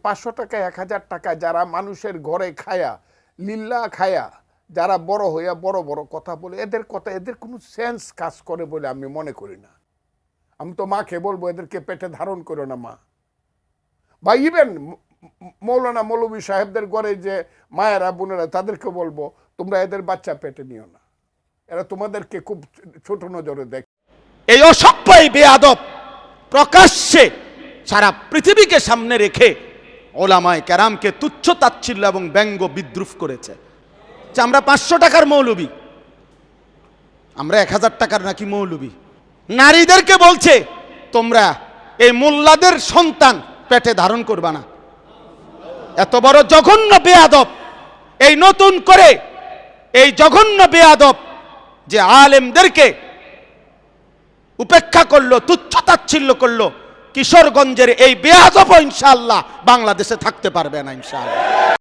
500 টাকা 1000 টাকা যারা মানুষের ঘরে খায়া লিল্লা খায়া যারা বড় হইয়া বড় বড় কথা বলে, এদের কোনো সেন্স কাজ করে বলে আমি মনে করি না। আমি তো মাকে বলবো এদেরকে পেটে ধারণ করো না মা। বা ইভেন মৌলানা মৌলভী সাহেবদের ঘরে যে মায়েরা বোনেরা তাদেরকে বলবো তোমরা এদের বাচ্চা পেটে নিও না, এরা তোমাদেরকে খুব ছোট নজরে দেখে। এই অসভ্য বেয়াদব প্রকাশ্যে সারা পৃথিবীকে সামনে রেখে ওলামায়ে কেরামকে তুচ্ছ তাচ্ছিল্য এবং ব্যঙ্গ বিদ্রুপ করেছে যে আমরা 500 টাকার মৌলবী, আমরা 1000 টাকার নাকি মৌলবী। নারীদেরকে বলছে তোমরা এই মোল্লাদের সন্তান পেটে ধারণ করবা না। এত বড় জঘন্য বেয়াদব, এই নতুন করে এই জঘন্য বেয়াদব যে আলেমদেরকে উপেক্ষা করলো, তুচ্ছ তাচ্ছিল্য করলো, কিশোরগঞ্জের এই বেয়াদব ইনশাআল্লাহ বাংলাদেশে থাকতে পারবে না ইনশাআল্লাহ।